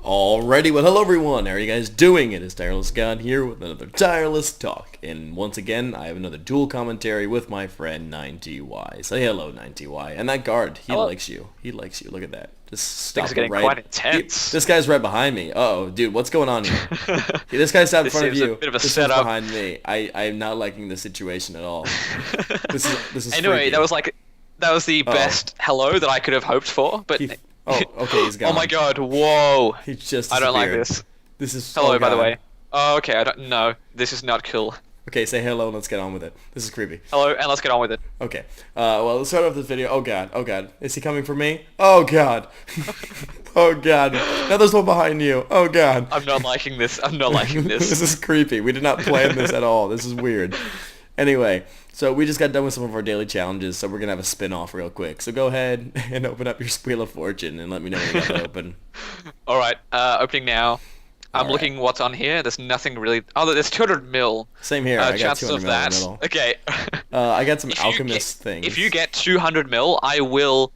Alrighty, well hello everyone, how are you guys doing? It is Tireless God here with another Tireless Talk. And once again, I have another dual commentary with my friend 9TY. Say hello 9TY. And that guard, he Hello. likes you. He likes you, look at that. Just Things stop are getting right. quite intense. This guy's right behind me. Uh-oh, dude, what's going on here? This guy's out in This front of seems a you. bit of a This one's setup. behind me. I am not liking this situation at all. This is Anyway, freaky. that was the best hello that I could have hoped for. But Oh, okay, he's gone. oh my god, whoa! He just I don't like disappeared. this. This is Hello, oh by the God. way. Oh, okay. I don't know. This is not cool. Okay, say hello and let's get on with it. This is creepy. Hello, and let's get on with it. Okay. Well, let's start off this video. Oh god. Oh god. Is he coming for me? Oh god. Oh god. Now there's one behind you. Oh god. I'm not liking this. I'm not liking This this. is creepy. We did not plan this at all. This is weird. Anyway, so we just got done with some of our daily challenges, so we're gonna have a spin-off real quick. So go ahead and open up your Wheel of Fortune and let me know when you got that open. All right, opening now. I'm Alright. looking what's on here. There's nothing really. Oh, there's 200 mil. Same here. I got Chances 200 of mil in the that. middle. Okay. I got some If you alchemist things. If you get 200 mil, I'll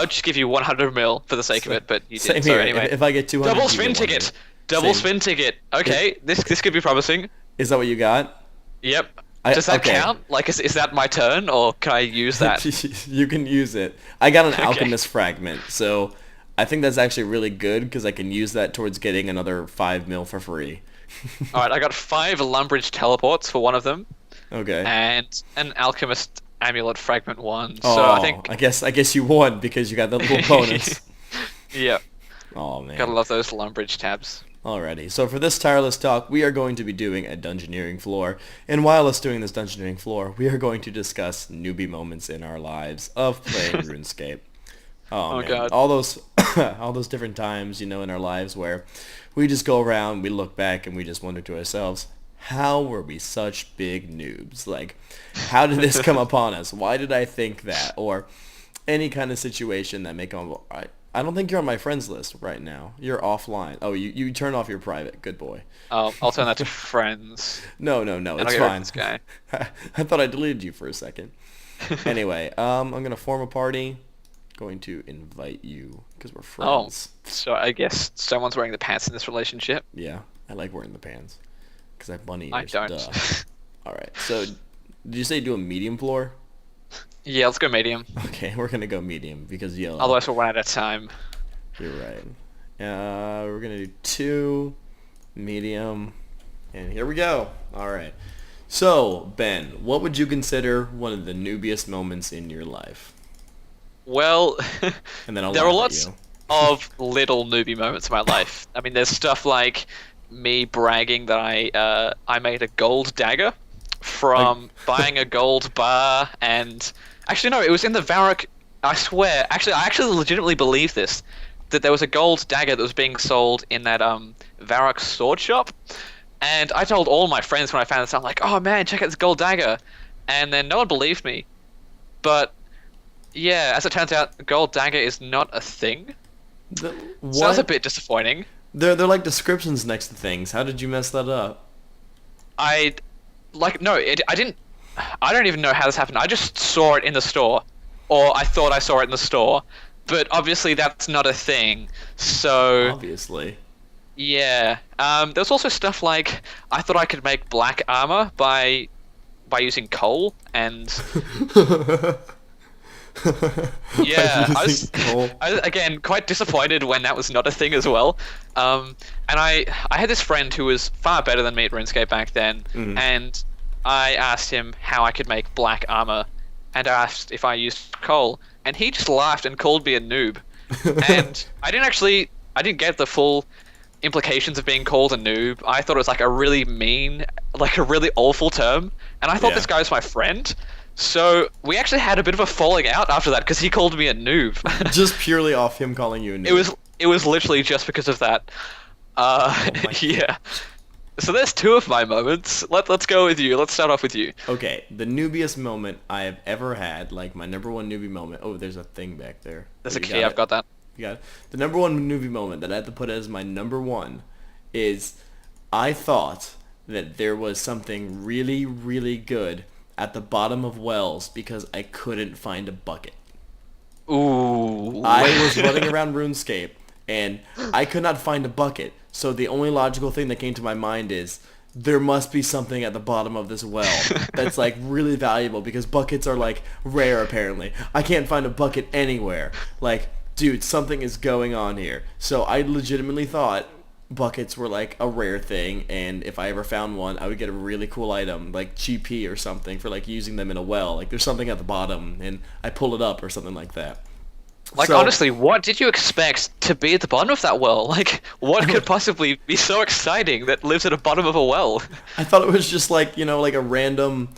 just give you 100 mil for the sake of it. But you Same did. here. So anyway, If I get 200, double you spin get 100. ticket. Double Same. spin ticket. Okay, this could be promising. Is that what you got? Yep. Does that okay. count? Like, is that my turn, or can I use that? You can use it. I got an Okay. alchemist fragment, so I think that's actually really good because I can use that towards getting another 5 mil for free. All right, I got 5 Lumbridge teleports for one of them, Okay. and an alchemist amulet fragment one. So Oh, I think, I guess you won because you got that little bonus. yeah, Oh man. gotta love those Lumbridge tabs. Alrighty, so for this Tireless Talk, we are going to be doing a dungeoneering floor, and while us doing this dungeoneering floor, we are going to discuss newbie moments in our lives of playing RuneScape. Oh man, God. all those, all those different times, in our lives where we just go around, we look back, and we just wonder to ourselves, how were we such big noobs? Like, how did this come upon us? Why did I think that? Or any kind of situation that may come up. I don't think you're on my friends list right now. You're offline. Oh, you turn off your private. Good boy. I'll turn that to friends. No, And it's I'll get rid of fine. this guy. I thought I deleted you for a second. Anyway, I'm gonna form a party. Going to invite you because we're Oh, friends. so I guess someone's wearing the pants in this relationship. Yeah, I like wearing the pants because I have bunny I ears. don't. Duh. All right. So, did you say do a medium floor? Yeah, let's go medium. Okay, we're gonna go medium because yellow. Otherwise, we'll run out of time. You're right. We're gonna do 2, medium, and here we go. All right. So, Ben, what would you consider one of the noobiest moments in your life? Well, And then I'll there are laugh at lots you. of little newbie moments in my life. I mean, there's stuff like me bragging that I made a gold dagger from buying a gold bar, and actually no, it was in the Varrock. I swear, I actually legitimately believe this, that there was a gold dagger that was being sold in that Varrock sword shop, and I told all my friends when I found this. I'm like, oh man, check out this gold dagger, and then no one believed me, but. Yeah, as it turns out, gold dagger is not a thing. The- So that's a what? bit disappointing. They're like descriptions next to things. How did you mess that up? I didn't. I don't even know how this happened. I just saw it in the store, or I thought I saw it in the store, but obviously that's not a thing. So Obviously. yeah, there's also stuff like I thought I could make black armor by using coal, and yeah, By I was, using coal. I was again quite disappointed when that was not a thing as well. And I had this friend who was far better than me at RuneScape back then, Mhm. and I asked him how I could make black armor, and I asked if I used coal, and he just laughed and called me a noob. And I didn't get the full implications of being called a noob. I thought it was like a really mean, like a really awful term, and I thought Yeah. this guy was my friend. So we actually had a bit of a falling out after that because he called me a noob. Just purely off him calling you a noob. It was literally just because of that. my Yeah. So there's 2 of my moments. Let's go with you. Let's start off with you. Okay, the noobiest moment I have ever had, like my number one newbie moment. Oh, there's a thing back there. There's Oh, a you key. I've it? got that. You got it? The number one newbie moment that I had to put as my number one is I thought that there was something really, really good at the bottom of wells because I couldn't find a bucket. Ooh. I was running around RuneScape and I could not find a bucket. So the only logical thing that came to my mind is there must be something at the bottom of this well that's like really valuable because buckets are like rare apparently. I can't find a bucket anywhere. Like, dude, something is going on here. So I legitimately thought buckets were like a rare thing, and if I ever found one, I would get a really cool item like GP or something for like using them in a well. Like there's something at the bottom and I pull it up or something like that. Like, So honestly, what did you expect to be at the bottom of that well? Like, what could possibly be so exciting that lives at the bottom of a well? I thought it was just like, like a random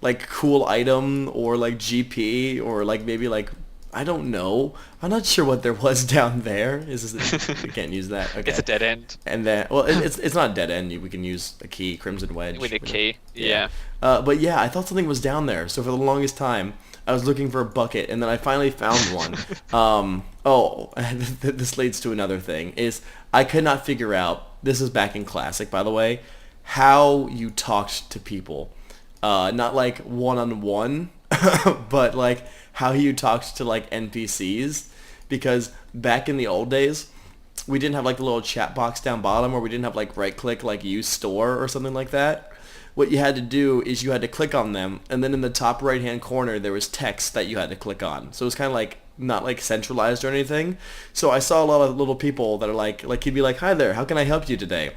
like cool item or like GP or like maybe like I don't know. I'm not sure what there was down there. Is this, we can't use that. Okay. It's a dead end. And then, well, it's not a dead end. We can use a key, Crimson Wedge. With a key, yeah. But yeah, I thought something was down there. So for the longest time, I was looking for a bucket, and then I finally found one. This leads to another thing. Is I could not figure out, this is back in Classic, by the way, how you talked to people. Not like one-on-one, but like how you talked to like NPCs. Because back in the old days, we didn't have like the little chat box down bottom, or we didn't have like right-click like use store or something like that. What you had to do is you had to click on them, and then in the top right-hand corner there was text that you had to click on. So it was kind of like not like centralized or anything. So I saw a lot of little people that are like he'd be like, "Hi there, how can I help you today?"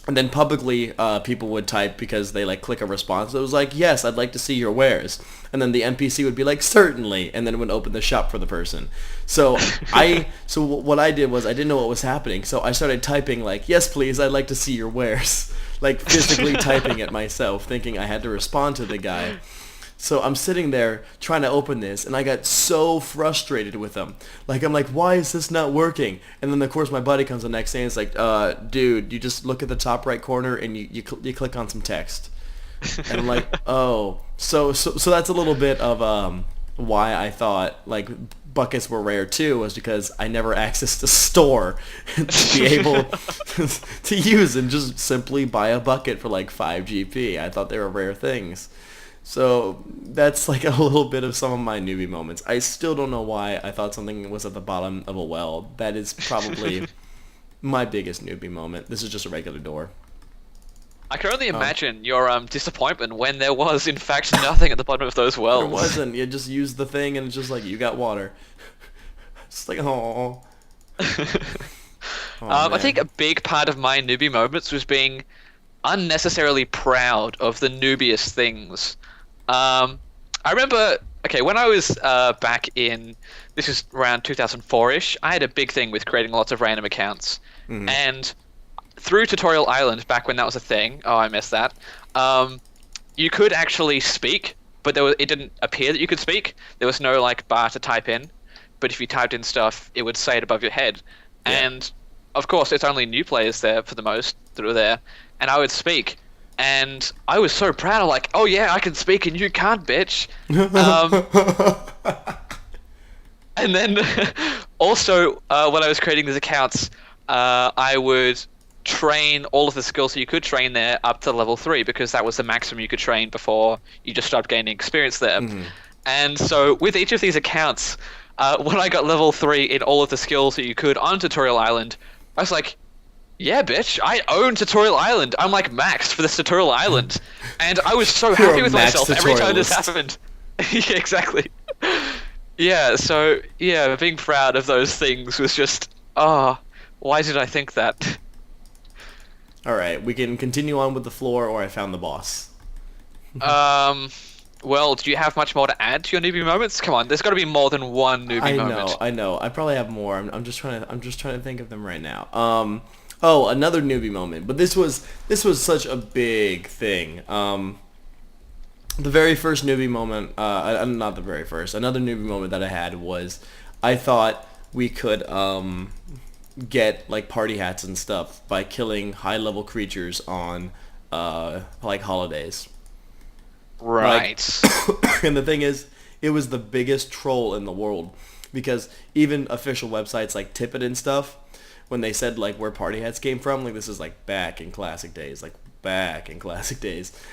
And then publicly, people would type because they like click a response. It was like, "Yes, I'd like to see your wares." And then the NPC would be like, "Certainly," and then it would open the shop for the person. So what I did was I didn't know what was happening, so I started typing like, "Yes, please, I'd like to see your wares," like physically typing it myself, thinking I had to respond to the guy. So I'm sitting there trying to open this, and I got so frustrated with them. Like, I'm like, why is this not working? And then, of course, my buddy comes the next day, and it's like, dude, you just look at the top right corner, and you click on some text. And I'm like, oh. So that's a little bit of why I thought, like, buckets were rare, too, was because I never accessed a store to be able to use and just simply buy a bucket for, like, 5 GP. I thought they were rare things. So that's like a little bit of some of my newbie moments. I still don't know why I thought something was at the bottom of a well. That is probably my biggest newbie moment. This is just a regular door. I can only imagine your disappointment when there was, in fact, nothing at the bottom of those wells. There wasn't. You just used the thing and it's just like, you got water. It's like, oh. I think a big part of my newbie moments was being unnecessarily proud of the noobiest things. I remember, okay, when I was back in, this is around 2004-ish, I had a big thing with creating lots of random accounts. Mm-hmm. And through Tutorial Island, back when that was a thing, oh, I missed that, you could actually speak, but it didn't appear that you could speak. There was no like bar to type in, but if you typed in stuff, it would say it above your head. Yeah. And of course, it's only new players there for the most that were there, and I would speak. And I was so proud of like, oh yeah, I can speak and you can't, bitch. And then also, when I was creating these accounts, I would train all of the skills that you could train there up to level 3 because that was the maximum you could train before you just started gaining experience there. Mm-hmm. And so with each of these accounts, when I got level 3 in all of the skills that you could on Tutorial Island, I was like, yeah, bitch, I own Tutorial Island. I'm like maxed for this Tutorial Island. And I was so happy with myself every time this happened. Yeah, exactly. Yeah, so, yeah, being proud of those things was just, why did I think that? Alright, we can continue on with the floor, or I found the boss. Well, do you have much more to add to your newbie moments? Come on, there's got to be more than one newbie moment. I know. I probably have more. I'm just trying to think of them right now. Another newbie moment. But this was such a big thing. The very first newbie moment, not the very first, another newbie moment that I had was I thought we could get like party hats and stuff by killing high level creatures on like holidays. Right. Like, and the thing is, it was the biggest troll in the world because even official websites like Tippet and stuff, when they said like where party hats came from, like this is like back in classic days,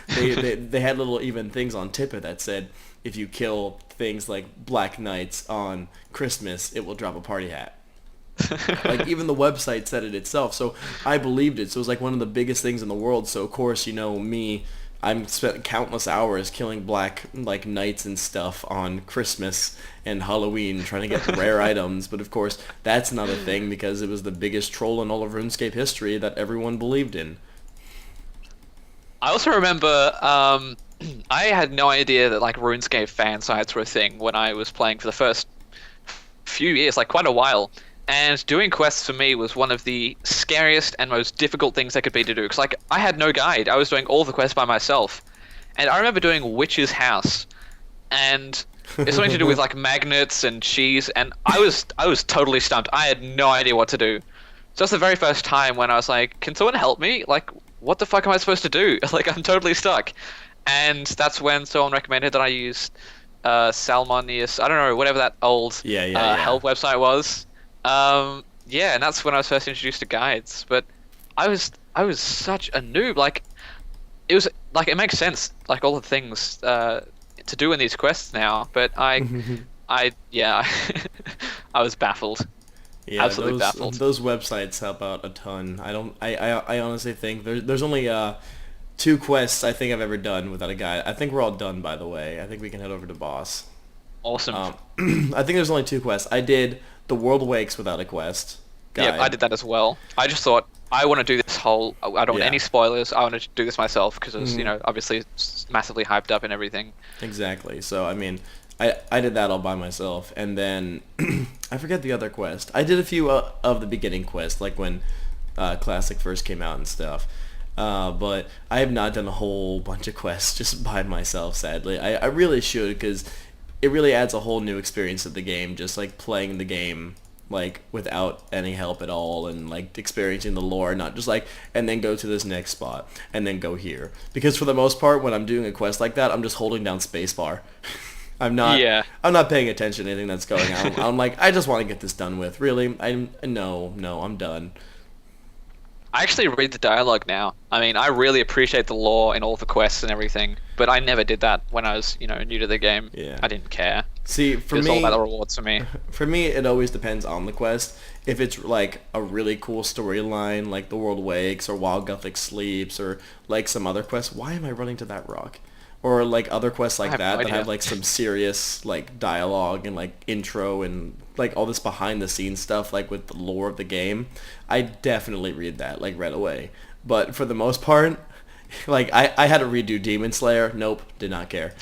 they had little even things on Tippet that said if you kill things like Black Knights on Christmas, it will drop a party hat. Like even the website said it itself, so I believed it. So it was like one of the biggest things in the world. So of course, me, I'm spent countless hours killing black like knights and stuff on Christmas and Halloween trying to get rare items. But of course, that's not a thing because it was the biggest troll in all of RuneScape history that everyone believed in. I also remember I had no idea that like RuneScape fan sites were a thing when I was playing for the first few years, like quite a while. And doing quests for me was one of the scariest and most difficult things there could be to do. Because like I had no guide, I was doing all the quests by myself. And I remember doing Witch's House, and it's something to do with like magnets and cheese. And I was totally stumped. I had no idea what to do. So that's the very first time when I was like, "Can someone help me? Like, what the fuck am I supposed to do? Like, I'm totally stuck." And that's when someone recommended that I use Salmonius. I don't know, whatever that old help website was. Yeah, and that's when I was first introduced to guides. But I was such a noob. Like, it was like it makes sense, like all the things to do in these quests now. But I was baffled. Yeah, Absolutely baffled. those websites help out a ton. I honestly think there's only 2 quests I think I've ever done without a guide. I think we're all done, by the way. I think we can head over to boss. Awesome. I think there's only 2 quests. I did The World Awakes without a quest guide. Yeah, I did that as well. I just thought I want to do this whole. I don't want any spoilers. I want to do this myself because it's obviously it's massively hyped up and everything. Exactly. So I mean, I did that all by myself, and then I forget the other quest. I did a few of the beginning quests, like when Classic first came out and stuff. But I have not done a whole bunch of quests just by myself, sadly. I really should, because it really adds a whole new experience to the game, just like playing the game like without any help at all, and like experiencing the lore, not just like, and then go to this next spot and then go here. Because for the most part, when I'm doing a quest like that, I'm just holding down spacebar. I'm not paying attention to anything that's going on. I'm like, I just want to get this done with. Really, I'm done. I actually read the dialogue now. I mean, I really appreciate the lore in all the quests and everything, but I never did that when I was, new to the game. Yeah. I didn't care. See, for me, it's all about the rewards for me. For me, it always depends on the quest. If it's like a really cool storyline, like The World Wakes or While Gothic Sleeps, or like some other quest, why am I running to that rock? Or like other quests like that have like some serious like dialogue and like intro and like all this behind the scenes stuff, like with the lore of the game, I definitely read that like right away. But for the most part, like I had to redo Demon Slayer. Nope, did not care.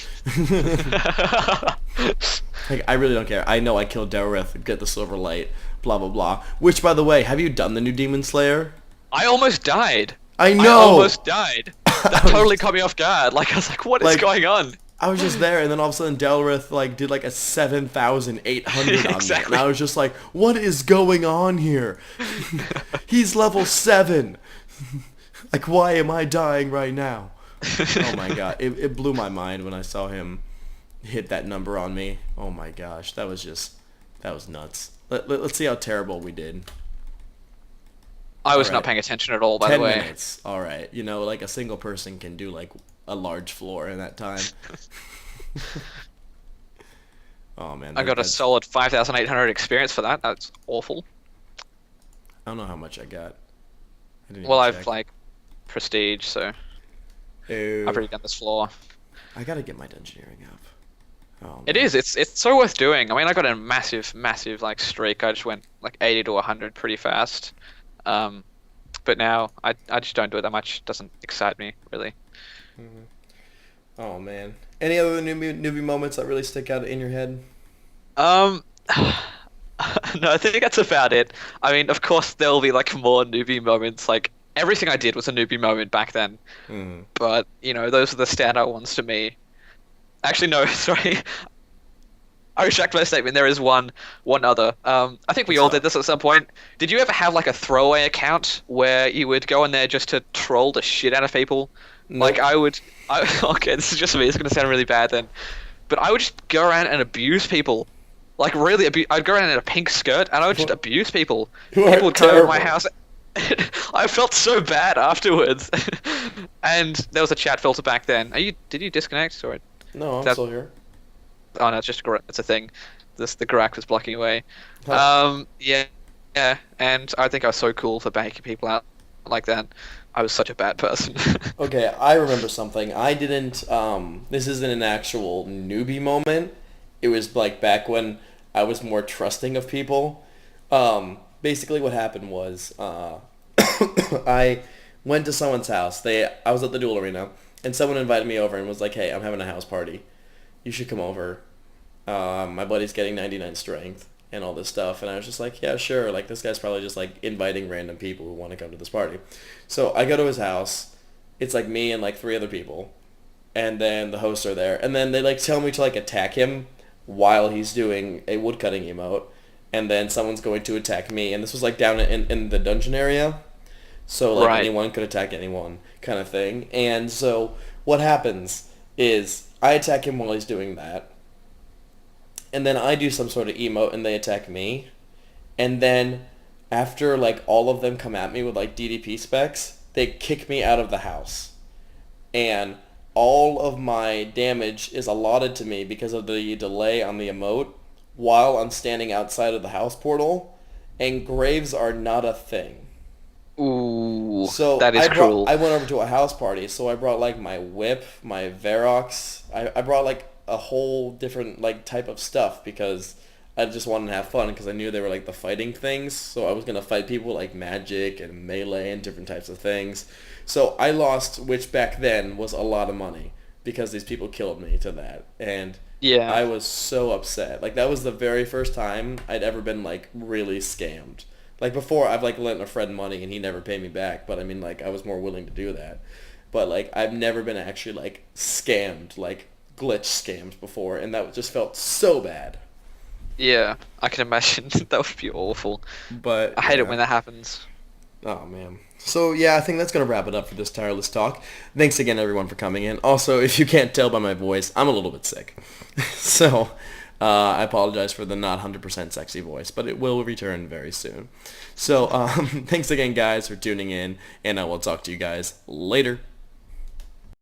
Like I really don't care. I know I killed Delrith, get the silver light, blah blah blah. Which, by the way, have you done the new Demon Slayer? I almost died. I know. I almost died. That totally caught me off guard. Like I was like, what is going on? I was just there, and then all of a sudden Delrith like did like a 7,800 on me, and I was just like, "What is going on here? He's level 7. Like, why am I dying right now?" Oh my god, it blew my mind when I saw him hit that number on me. Oh my gosh, that was nuts. Let's see how terrible we did. I was not paying attention at all, by the way. 10 minutes. All right, like a single person can do like a large floor in that time. Oh man, I got a solid 5,800 experience for that. That's awful. I don't know how much I got. Well, I've like prestige, so Ew. I've already done this floor. I gotta get my dungeoneering up. Oh, it is. It's so worth doing. I mean, I got a massive like streak. I just went like 80 to 100 pretty fast. But now I just don't do it that much. It doesn't excite me really. Mm-hmm. Oh man. Any other newbie moments that really stick out in your head? No, I think that's about it. I mean, of course there'll be like more newbie moments. Like everything I did was a newbie moment back then. Mm. But those are the standout ones to me. Actually, no, sorry. I retract my statement. There is one other. I think we all did this at some point. Did you ever have like a throwaway account where you would go in there just to troll the shit out of people? Nope. Like okay, this is just me. It's gonna sound really bad then, but I would just go around and abuse people. Like really, I'd go around in a pink skirt and I would just abuse people. People would come over my house. I felt so bad afterwards. And there was a chat filter back then. Did you disconnect or? No, I'm still here. Oh no, it's just it's a thing. The Garak was blocking away. Huh. Yeah. Yeah, and I think I was so cool for banking people out like that. I was such a bad person. Okay, I remember something. I didn't. This isn't an actual newbie moment. It was like back when I was more trusting of people. Basically, what happened was I went to someone's house. I was at the duel arena, and someone invited me over and was like, "Hey, I'm having a house party. You should come over. My buddy's getting 99 strength and all this stuff." And I was just like, "Yeah, sure." Like this guy's probably just like inviting random people who want to come to this party. So I go to his house. It's like me and like three other people, and then the hosts are there, and then they like tell me to like attack him while he's doing a woodcutting emote, and then someone's going to attack me, and this was like down in the dungeon area, so like Right. anyone could attack anyone kind of thing. And so what happens is I attack him while he's doing that, and then I do some sort of emote and they attack me, and then after like all of them come at me with like DDP specs, they kick me out of the house, and all of my damage is allotted to me because of the delay on the emote while I'm standing outside of the house portal, and graves are not a thing. Ooh, So that is cruel. I went over to a house party, so I brought like my whip, my Verox. I brought like a whole different like type of stuff because I just wanted to have fun because I knew they were like the fighting things. So I was gonna fight people like magic and melee and different types of things. So I lost, which back then was a lot of money because these people killed me to that, and Yeah. I was so upset. Like that was the very first time I'd ever been like really scammed. Like before, I've like lent a friend money and he never paid me back. But I mean, like I was more willing to do that. But like I've never been actually like scammed, like glitch scammed before, and that just felt so bad. Yeah, I can imagine that would be awful. But I hate it yeah. when that happens. Oh man. So yeah, I think that's gonna wrap it up for this tireless talk. Thanks again, everyone, for coming in. Also, if you can't tell by my voice, I'm a little bit sick, so I apologize for the not 100% sexy voice, but it will return very soon. So thanks again, guys, for tuning in, and I will talk to you guys later.